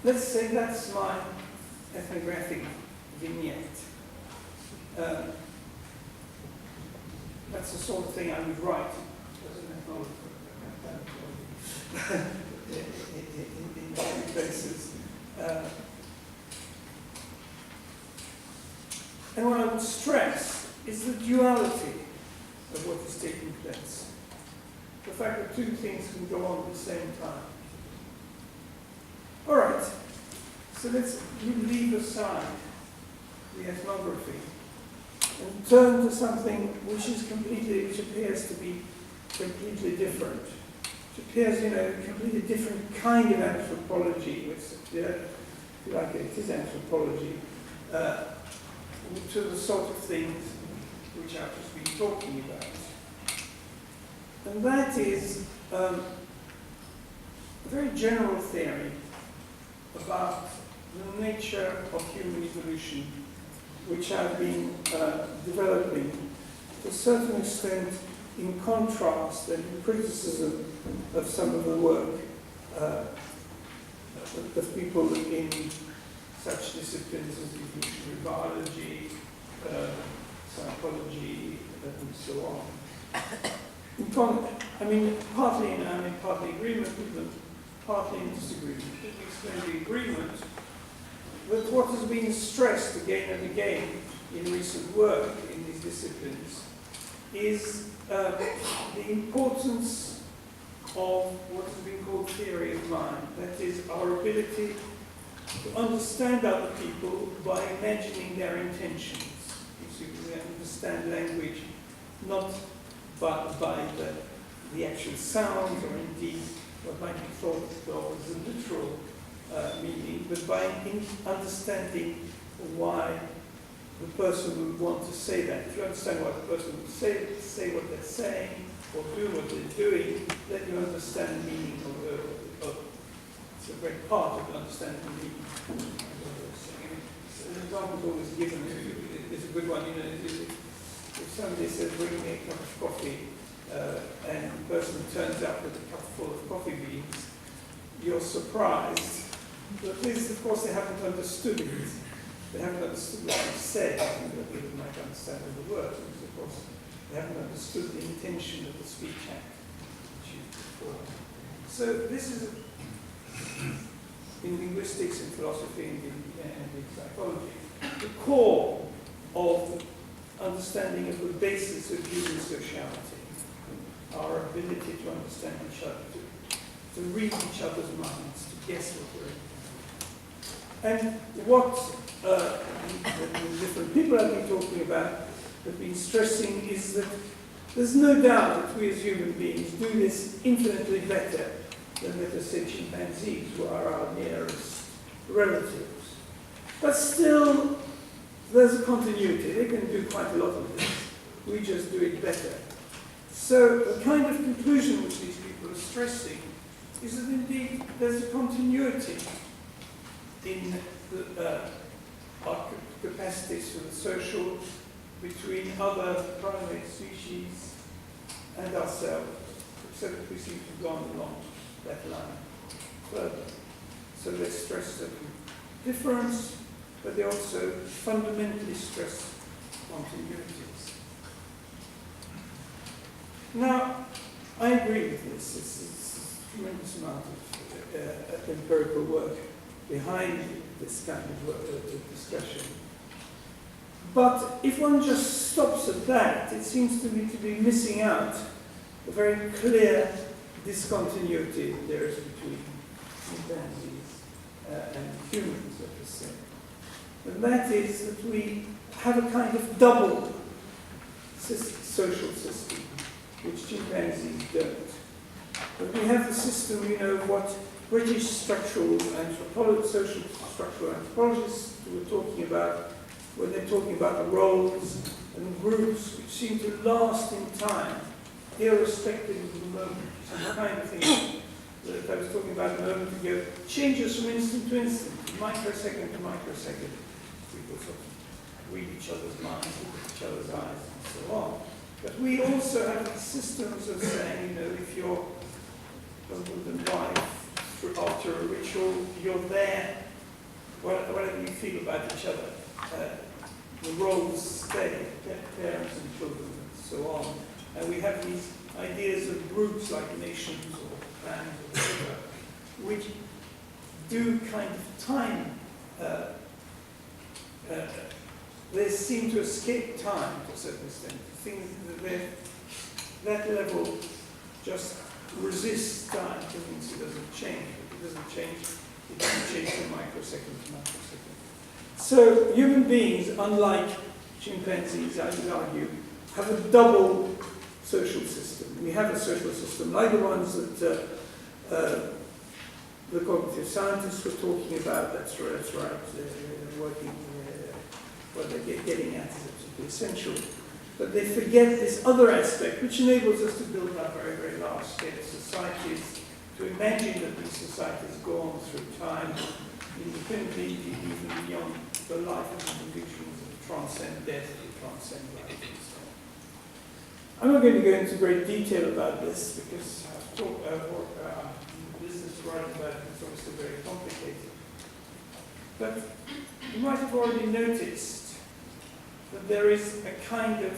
let's say that's my ethnographic vignette. That's the sort of thing I would write as an ethnographer in many places. And what I would stress is the duality of what is taking place. The fact that two things can go on at the same time. All right, so let's leave aside the ethnography and turn to something which appears to be completely different. Which appears, a completely different kind of anthropology, which, if you like it is anthropology, to the sort of things which I've just been talking about. And that is a very general theory about the nature of human evolution, which I've been developing to a certain extent in contrast and in criticism of some of the work of people in such disciplines as evolutionary biology, psychology, and so on. I'm in partly agreement with them, partly in disagreement. Let me explain the agreement with what has been stressed again and again in recent work in these disciplines is the importance of what has been called theory of mind. That is, our ability to understand other people by imagining their intentions. You see, we understand language not by the actual sounds or indeed what might be thought of as a literal meaning, but by understanding why the person would want to say that. If you understand why the person would say what they're saying or do what they're doing, then you understand the meaning of it's a great part of understanding the meaning of what they're saying. An example is always given, it's a good one, if somebody says, bring me a cup of coffee, and the person turns up with a cup full of coffee beans, you're surprised. But at least, of course, they haven't understood it. They haven't understood what you said. They might understand all the words, because, of course, they haven't understood the intention of the speech act which you perform. So this is, in linguistics, in philosophy, and in psychology, the core of understanding of the basis of human sociality, our ability to understand each other, to read each other's minds, to guess what we're in. And what the different people I've been talking about have been stressing is that there's no doubt that we as human beings do this infinitely better than, let us say, chimpanzees, who are our nearest relatives. But still, there's a continuity. They can do quite a lot of this. We just do it better. So the kind of conclusion which these people are stressing is that indeed there's a continuity in our capacities for the social between other primate species and ourselves, except that we seem to have gone along that line further. So they stress the difference, but they also fundamentally stress continuities. Now, I agree with this. It's a tremendous amount of empirical work behind this kind of discussion. But if one just stops at that, it seems to me to be missing out a very clear discontinuity there is between chimpanzees and humans, let us say. And that is that we have a kind of double social system, which chimpanzees don't. But we have the system, of what British social structural anthropologists were talking about when they're talking about the roles and groups which seem to last in time, irrespective of the moment. So the kind of thing that I was talking about a moment ago changes from instant to instant, microsecond to microsecond. People sort of read each other's minds, look at each other's eyes, and so on. But we also have systems of saying, if your husband and wife, after after a ritual, you're there, whatever you feel about each other. The roles stay, parents and children, and so on. And we have these ideas of groups like nations or clans or whatever, which do kind of time, they seem to escape time to a certain extent. Things that level just resists time, it doesn't change. If it doesn't change, it doesn't change from microsecond to microsecond. So human beings, unlike chimpanzees, I would argue, have a double social system. We have a social system like the ones that the cognitive scientists were talking about. That's right. They're working, what they're getting at is absolutely essential. But they forget this other aspect, which enables us to build up very, very large-scale societies, to imagine that these societies go on through time, independently, even beyond the life of individuals, that transcend death, that transcend life, and so on. I'm not going to go into great detail about this, because I've talked business writing about it, it's obviously very complicated. But you might have already noticed that there is a kind of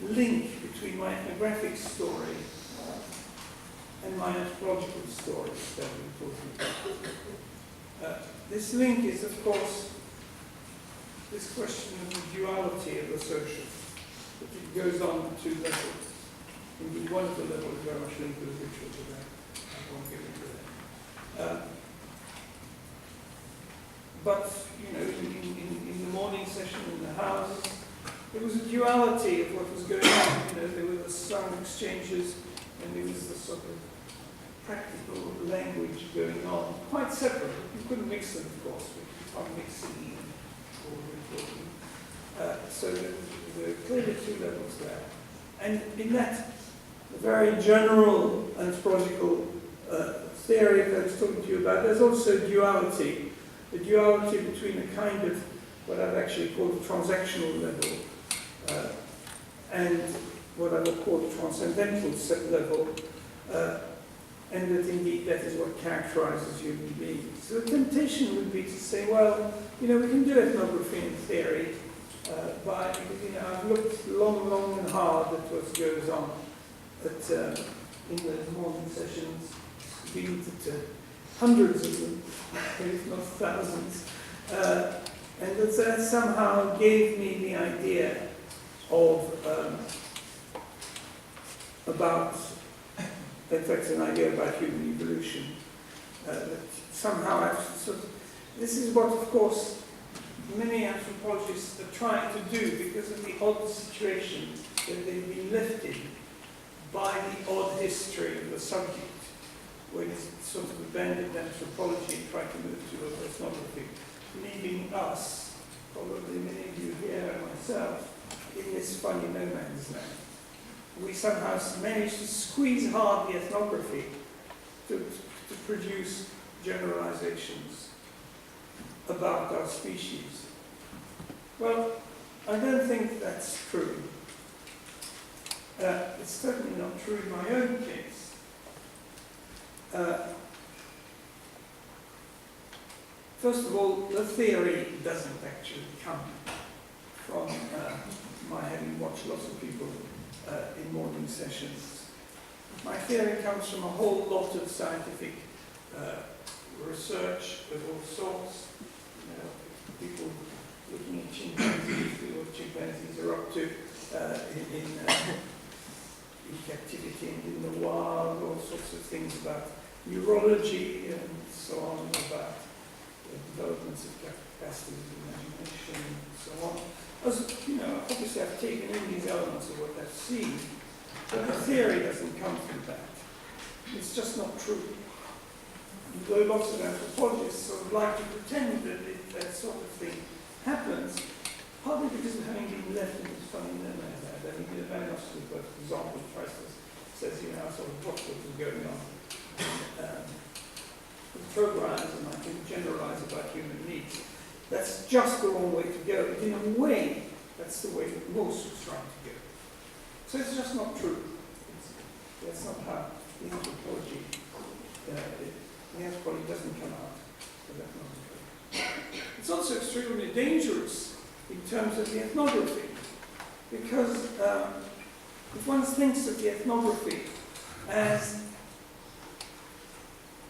link between my ethnographic story and my anthropological story that we're talking about. This link is, of course, this question of the duality of the social. That it goes on to levels. Indeed, one of the levels is very much linked with ritual today. I won't get into that. But, you know, in the morning session in the houses, there was a duality of what was going on. You know, there were the song exchanges, and there was the sort of practical language going on, quite separate. You couldn't mix them, of course. You can't mix singing or recording. So there were clearly two levels there. And in that very general anthropological theory that I was talking to you about, there's also duality. The duality between a kind of what I've actually called the transactional level and what I would call the transcendental level, and that indeed that is what characterizes human beings. So the temptation would be to say, well, you know, we can do ethnography in theory because, you know, I've looked long and hard at what goes on in those morning sessions, been to hundreds of them, if not thousands, and that somehow gave me the idea of in fact, an idea about human evolution. That somehow this is what, of course, many anthropologists are trying to do because of the odd situation that they've been left in by the odd history of the subject, when it's sort of abandoned anthropology and tried to move to ethnography, leaving us, probably many of you here and myself, in this funny no man's land. We somehow managed to squeeze hard the ethnography to produce generalizations about our species. Well, I don't think that's true. It's certainly not true in my own case. First of all, the theory doesn't actually come from my having watched lots of people in morning sessions. My theory comes from a whole lot of scientific research of all sorts. You know, people looking at chimpanzees, what chimpanzees are up to in captivity and in the wild, all sorts of things about neurology and so on, about the developments of capacities of imagination and so on. As you know, obviously I've taken in these elements of what I've seen, but the theory doesn't come from that. It's just not true. Though lots of anthropologists sort of like to pretend that that sort of thing happens, partly because of having been left in this funny no-man's land. I mean, the Manosky, for example, says, you know, sort of what is going on with programs, and I can generalize about human needs. That's just the wrong way to go. But in a way, that's the way that most are trying to go. So it's just not true. That's not how anthropology the anthropology doesn't come out of ethnography. It's also extremely dangerous in terms of the ethnography, because if one thinks of the ethnography as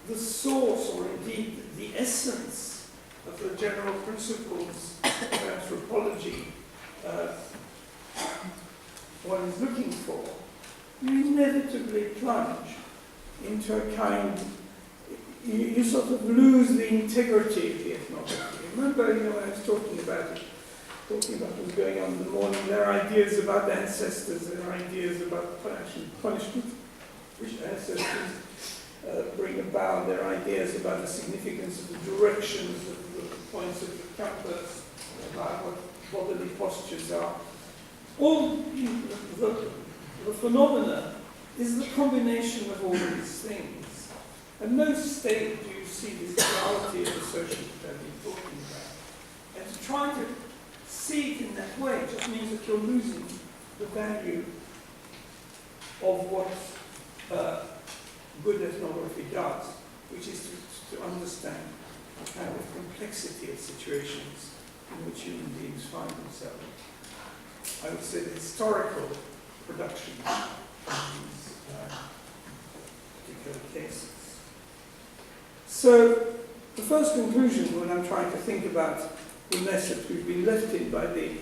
the source, or indeed the essence, of the general principles of anthropology one is looking for, you inevitably plunge into a kind, you sort of lose the integrity of the ethnography. Remember, when I was talking about what's going on in the morning, there are ideas about ancestors, there are ideas about punishment, which ancestors bring about, there are ideas about the significance of the directions of the points of the compass, about what bodily postures are. All the phenomena is the combination of all these things. At no stage do you see this duality of the social that I've been talking about. And to try to see it in that way just means that you're losing the value of what good ethnography does, which is to understand the kind of complexity of situations in which human beings find themselves. I would say the historical production of these particular cases. So, the first conclusion when I'm trying to think about the mess that we've been left in by the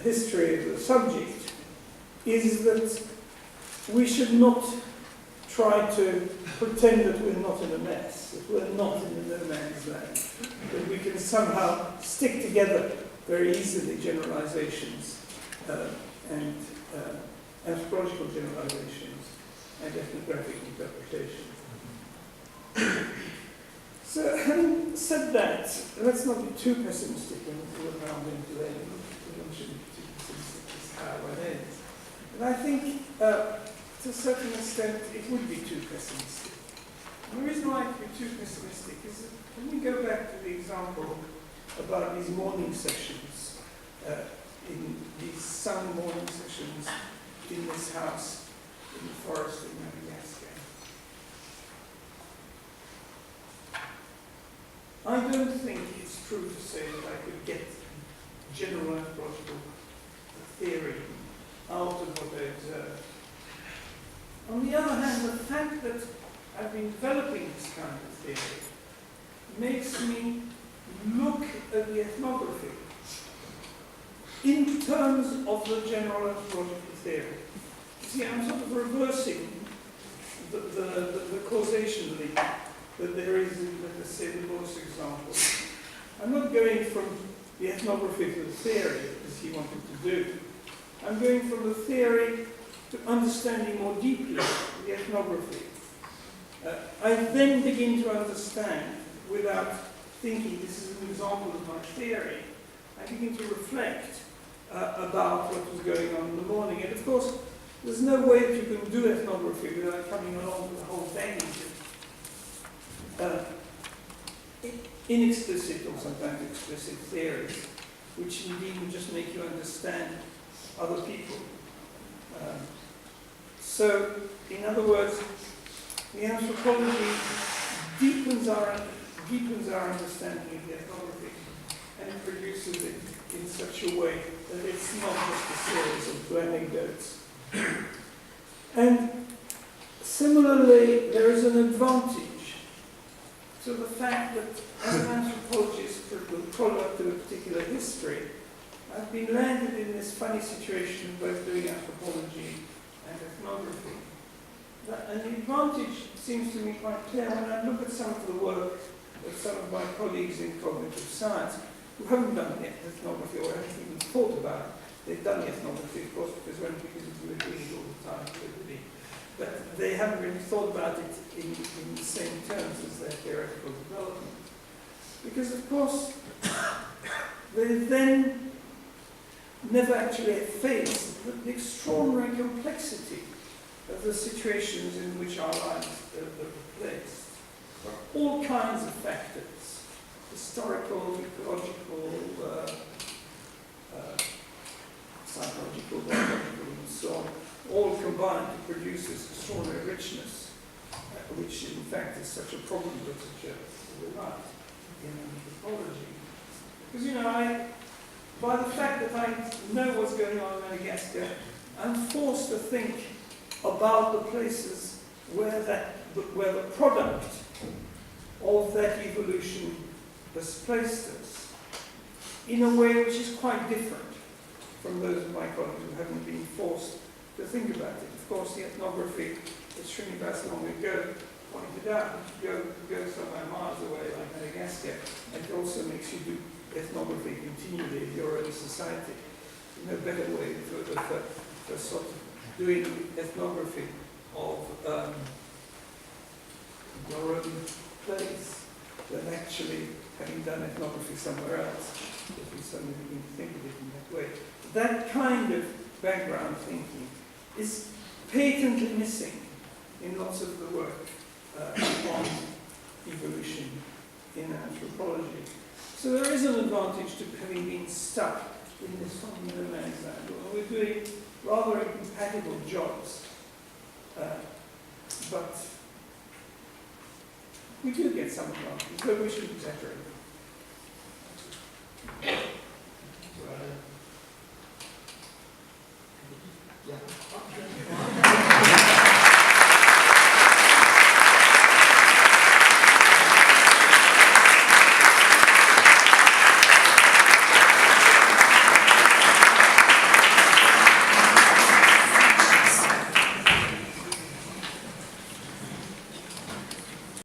history of the subject is that we should not try to pretend that we're not in a mess, that we're not in the no man's land, that we can somehow stick together very easily generalizations and anthropological generalizations and ethnographic interpretations. So, having said that, let's not be too pessimistic when we look around into it. We shouldn't be too pessimistic as to how one is. And I think, to a certain extent, it would be too pessimistic. And the reason why it would be too pessimistic is that when we go back to the example about these morning sessions, in these sun morning sessions in this house in the forest in Madagascar. I don't think it's true to say that I could get general anthropological theory out of what I observed. On the other hand, the fact that I've been developing this kind of theory makes me look at the ethnography in terms of the general anthropological theory. You see, I'm sort of reversing the causation link that there is in, let's say, the Bloch example. I'm not going from the ethnography to the theory, as he wanted to do. I'm going from the theory to understanding more deeply the ethnography. I then begin to understand, without thinking this is an example of my theory, I begin to reflect about what was going on in the morning. And of course, there's no way that you can do ethnography without coming along with the whole baggage of inexplicit or sometimes explicit theories, which indeed will just make you understand other people. So, in other words, the anthropology deepens our understanding of the ethnography and produces it in such a way that it's not just a series of anecdotes. And similarly, there is an advantage to the fact that as an anthropologist, the product of a particular history, I've been landed in this funny situation of both doing anthropology and ethnography. And the advantage seems to me quite clear when I look at some of the work of some of my colleagues in cognitive science who haven't done the ethnography or haven't even thought about it. They've done the ethnography, of course, because we're doing it all the time, clearly. But they haven't really thought about it in the same terms as their theoretical development. Because, of course, they then never actually faced the extraordinary complexity of the situations in which our lives are placed. There are all kinds of factors, historical, ecological, psychological, biological, and so on, all combined to produce this extraordinary richness. which in fact is such a problem with literature to the right in anthropology. Because, you know, by the fact that I know what's going on in Madagascar, I'm forced to think about the places where the product of that evolution has placed us in a way which is quite different from those of my colleagues who haven't been forced to think about it. Of course, the ethnography that Srinivas long ago pointed out, if you go somewhere miles away like Madagascar, it also makes you do ethnography continually in your own society. No better way for sort of doing ethnography of your own place than actually having done ethnography somewhere else, if we suddenly begin to think of it in that way. That kind of background thinking is patently missing in lots of the work on evolution in anthropology. So there is an advantage to having been stuck in this no man's land. We're doing rather incompatible jobs, but we do get some advantages, but we shouldn't exaggerate.